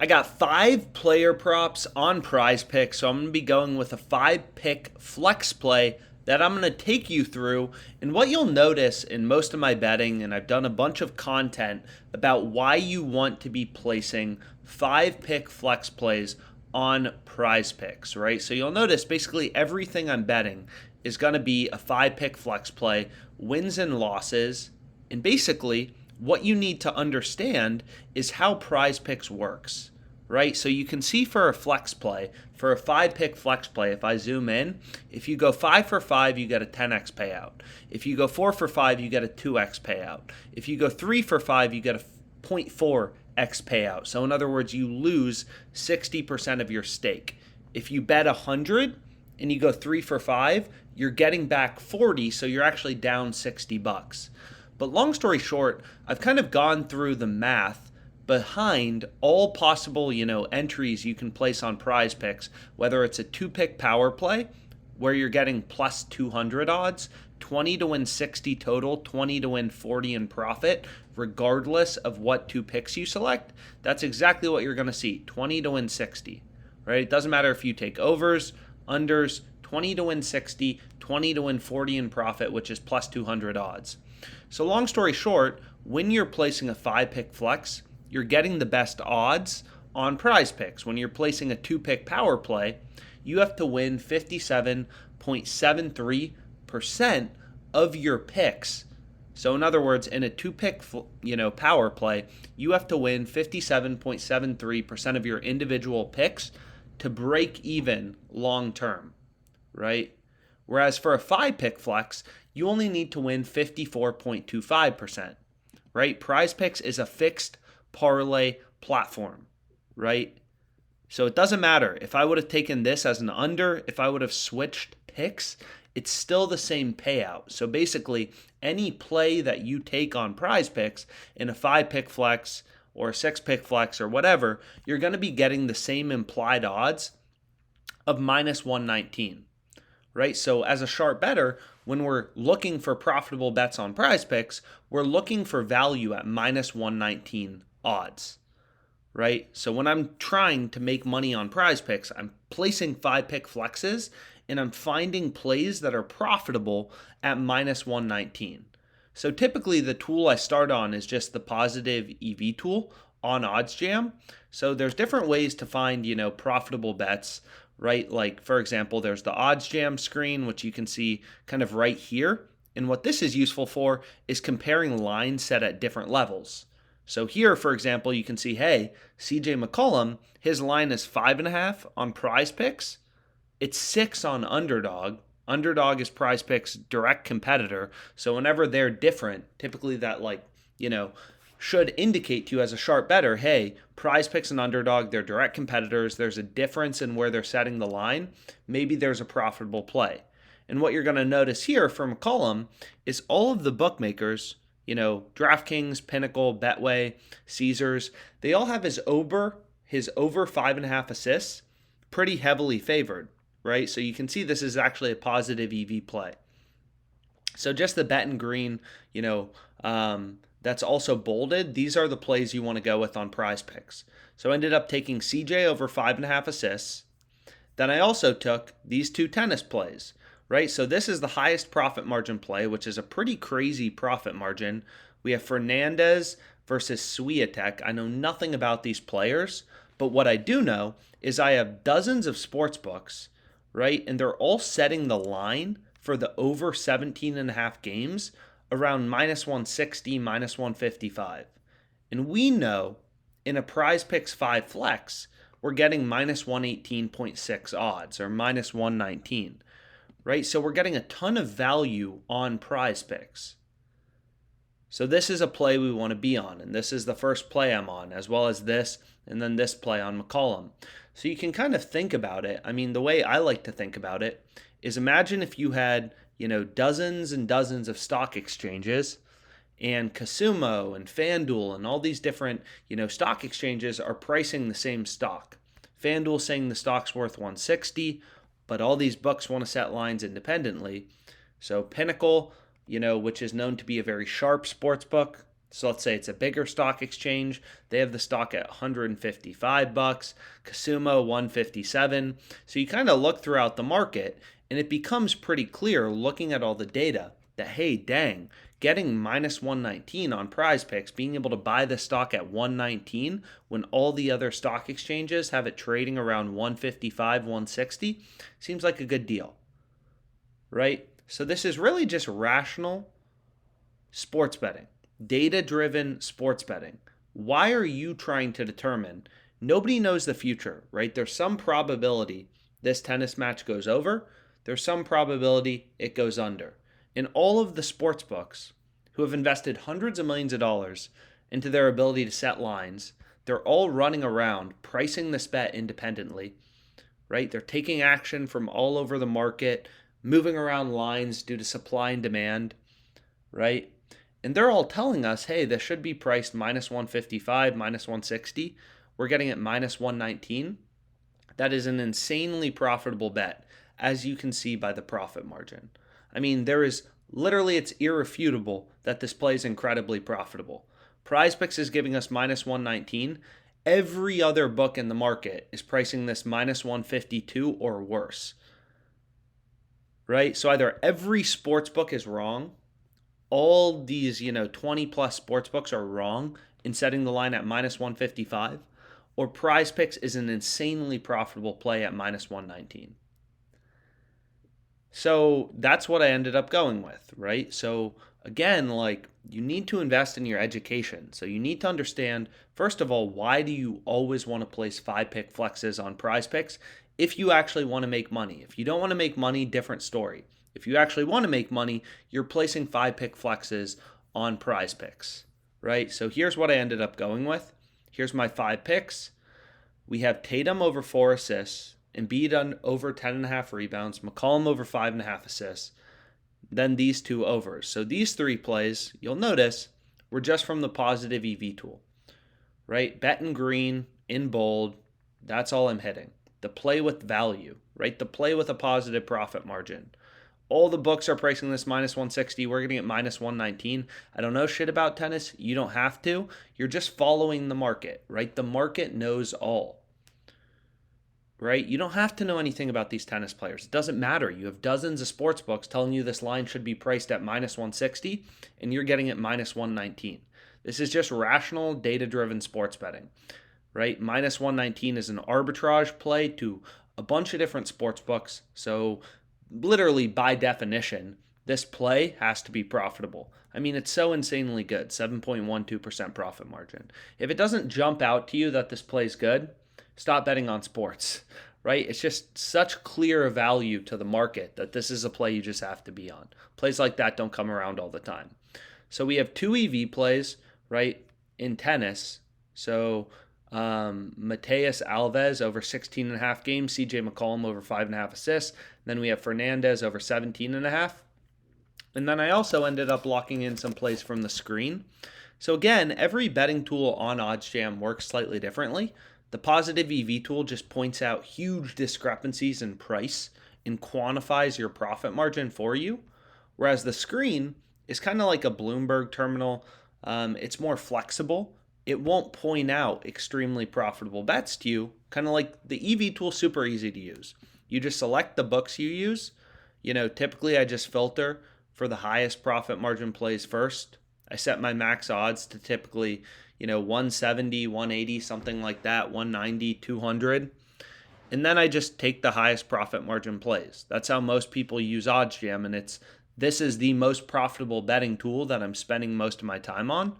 I got 5 player props on PrizePicks, so I'm going to be going with a 5 pick flex play that I'm going to take you through. And what you'll notice in most of my betting, and I've done a bunch of content about why you want to be placing 5 pick flex plays on PrizePicks, right? So you'll notice basically everything I'm betting is going to be a 5 pick flex play, wins and losses, and basically what you need to understand is how PrizePicks works, right? So you can see for a flex play, for a 5 pick flex play, if I zoom in, if you go 5 for 5, you get a 10x payout. If you go 4 for 5, you get a 2x payout. If you go 3 for 5, you get a 0.4x payout. So in other words, you lose 60% of your stake. If you bet 100 and you go 3 for 5, you're getting back 40, so you're actually down 60 bucks. But long story short, I've kind of gone through the math behind all possible, entries you can place on PrizePicks, whether it's a 2 pick power play where you're getting plus 200 odds, 20 to win 60 total, 20 to win 40 in profit, regardless of what 2 picks you select. That's exactly what you're going to see, 20 to win 60, right? It doesn't matter if you take overs, unders, 20 to win 60, 20 to win 40 in profit, which is plus 200 odds. So long story short, when you're placing a 5 pick flex, you're getting the best odds on PrizePicks. When you're placing a 2 pick power play, you have to win 57.73% of your picks. So in other words, in a 2 pick power play, you have to win 57.73% of your individual picks to break even long term, right? Whereas for a 5 pick flex, you only need to win 54.25%, right? PrizePicks is a fixed parlay platform, right? So it doesn't matter. If I would have taken this as an under, if I would have switched picks, it's still the same payout. So basically, any play that you take on PrizePicks in a 5 pick flex or a 6 pick flex or whatever, you're going to be getting the same implied odds of minus 119. Right? So as a sharp bettor, when we're looking for profitable bets on PrizePicks, we're looking for value at minus 119 odds, right? So when I'm trying to make money on PrizePicks, I'm placing 5 pick flexes and I'm finding plays that are profitable at minus 119. So typically the tool I start on is just the positive EV tool on OddsJam. So there's different ways to find, profitable bets, right? Like, for example, there's the OddsJam screen, which you can see kind of right here. And what this is useful for is comparing lines set at different levels. So here, for example, you can see, hey, CJ McCollum, his line is 5.5 on PrizePicks. It's 6 on Underdog. Underdog is PrizePicks' direct competitor. So whenever they're different, typically that should indicate to you as a sharp bettor, hey, PrizePicks and Underdog, they're direct competitors. There's a difference in where they're setting the line. Maybe there's a profitable play. And what you're going to notice here from McCollum is all of the bookmakers, DraftKings, Pinnacle, Betway, Caesars, they all have his over 5.5 assists pretty heavily favored, right? So you can see this is actually a positive EV play. So just the bet in green, that's also bolded. These are the plays you want to go with on PrizePicks. So I ended up taking CJ over 5.5 assists. Then I also took these 2 tennis plays, right? So this is the highest profit margin play, which is a pretty crazy profit margin. We have Fernandez versus Swiatek. I know nothing about these players, but what I do know is I have dozens of sports books, right? And they're all setting the line for the over 17.5 games around minus 160, minus 155. And we know in a PrizePicks 5 flex, we're getting minus 118.6 odds or minus 119, right? So we're getting a ton of value on PrizePicks. So this is a play we want to be on, and this is the first play I'm on, as well as this, and then this play on McCollum. So you can kind of think about it. I mean, the way I like to think about it is imagine if you had dozens and dozens of stock exchanges, and Casumo and FanDuel and all these different, stock exchanges are pricing the same stock. FanDuel saying the stock's worth 160, but all these books want to set lines independently. So Pinnacle, which is known to be a very sharp sports book, So let's say it's a bigger stock exchange. They have the stock at $155, Casumo 157. So you kind of look throughout the market and it becomes pretty clear looking at all the data that, hey, dang, getting minus 119 on PrizePicks, being able to buy the stock at 119 when all the other stock exchanges have it trading around 155, 160, seems like a good deal, right? So this is really just rational sports betting, data-driven sports betting. Why are you trying to determine? Nobody knows the future, right? There's some probability this tennis match goes over. There's some probability it goes under. And all of the sports books who have invested hundreds of millions of dollars into their ability to set lines, they're all running around pricing this bet independently, right? They're taking action from all over the market, moving around lines due to supply and demand, right? And they're all telling us, hey, this should be priced minus 155, minus 160. We're getting it minus 119. That is an insanely profitable bet, as you can see by the profit margin. I mean, it's irrefutable that this play is incredibly profitable. PrizePicks is giving us minus 119. Every other book in the market is pricing this minus 152 or worse, right? So either every sports book is wrong, all these, 20 plus sports books are wrong in setting the line at minus 155, or PrizePicks is an insanely profitable play at minus 119. So that's what I ended up going with, right? So again, you need to invest in your education. So you need to understand, first of all, why do you always want to place 5-pick flexes on PrizePicks if you actually want to make money? If you don't want to make money, different story. If you actually want to make money, you're placing 5-pick flexes on PrizePicks, right? So here's what I ended up going with. Here's my 5 picks. We have Tatum over 4 assists, Embiid over 10.5 rebounds, McCollum over 5.5 assists, then these 2 overs. So these 3 plays, you'll notice, were just from the positive EV tool, right? Bet in green, in bold, that's all I'm hitting. The play with value, right? The play with a positive profit margin. All the books are pricing this minus 160. We're getting it minus 119. I don't know shit about tennis. You don't have to. You're just following the market, right? The market knows all, right? You don't have to know anything about these tennis players. It doesn't matter. You have dozens of sports books telling you this line should be priced at minus 160, and you're getting it minus 119. This is just rational, data-driven sports betting, right? Minus 119 is an arbitrage play to a bunch of different sports books. So literally by definition, this play has to be profitable. I mean, it's so insanely good, 7.12% profit margin. If it doesn't jump out to you that this play is good, stop betting on sports, right? It's just such clear value to the market that this is a play you just have to be on. Plays like that don't come around all the time. So we have 2 EV plays, right, in tennis. So Mateus Alves over 16.5 games, CJ McCollum over 5.5 assists. Then we have Fernandez over 17.5. And then I also ended up locking in some plays from the screen. So again, every betting tool on OddsJam works slightly differently. The positive EV tool just points out huge discrepancies in price and quantifies your profit margin for you. Whereas the screen is kind of like a Bloomberg terminal. It's more flexible. It won't point out extremely profitable bets to you, kind of like the EV tool, super easy to use. You just select the books you use. Typically I just filter for the highest profit margin plays first. I set my max odds to typically, 170, 180, something like that, 190, 200. And then I just take the highest profit margin plays. That's how most people use OddsJam, and this is the most profitable betting tool that I'm spending most of my time on.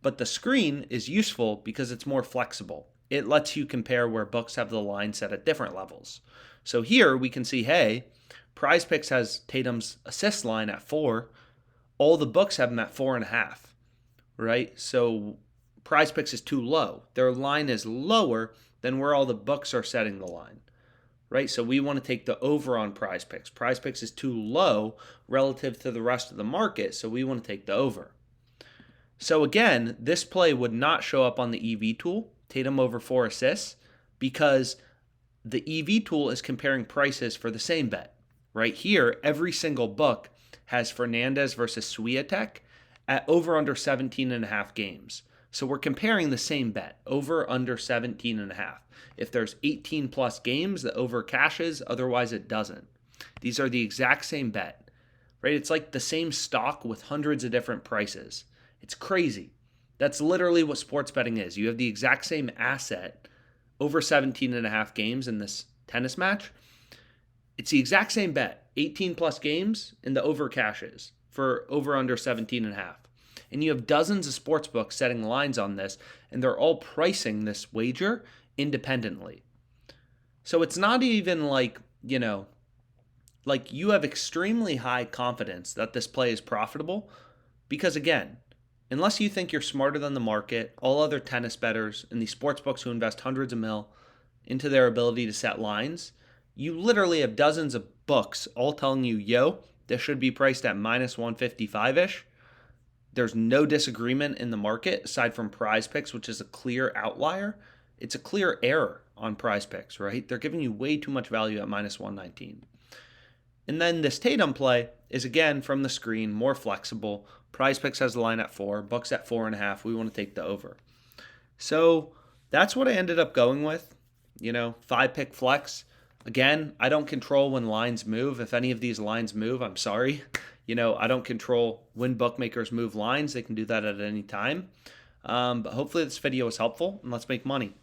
But the screen is useful because it's more flexible. It lets you compare where books have the line set at different levels. So here we can see, hey, PrizePicks has Tatum's assist line at 4. All the books have him at 4.5, right? So PrizePicks is too low. Their line is lower than where all the books are setting the line, right? So we want to take the over on PrizePicks. PrizePicks is too low relative to the rest of the market, so we want to take the over. So again, this play would not show up on the EV tool, Tatum over 4 assists, because the EV tool is comparing prices for the same bet. Right here, every single book has Fernandez versus Swiatek at over under 17 and a half games. So we're comparing the same bet, over under 17 and a half. If there's 18 plus games, the over cashes, otherwise it doesn't. These are the exact same bet, right? It's like the same stock with hundreds of different prices. It's crazy. That's literally what sports betting is. You have the exact same asset over 17 and a half games in this tennis match. It's the exact same bet, 18 plus games, and the over cashes for over under 17 and a half. And you have dozens of sports books setting lines on this, and they're all pricing this wager independently. So it's not even like, like you have extremely high confidence that this play is profitable because, again, unless you think you're smarter than the market, all other tennis bettors and these sports books who invest hundreds of mil into their ability to set lines, you literally have dozens of books all telling you, yo, this should be priced at minus 155-ish. There's no disagreement in the market aside from PrizePicks, which is a clear outlier. It's a clear error on PrizePicks, right? They're giving you way too much value at minus 119. And then this Tatum play is, again, from the screen, more flexible. PrizePicks has the line at 4, books at 4.5. We want to take the over. So that's what I ended up going with, 5-pick flex. Again, I don't control when lines move. If any of these lines move, I'm sorry. I don't control when bookmakers move lines. They can do that at any time. But hopefully this video was helpful, and let's make money.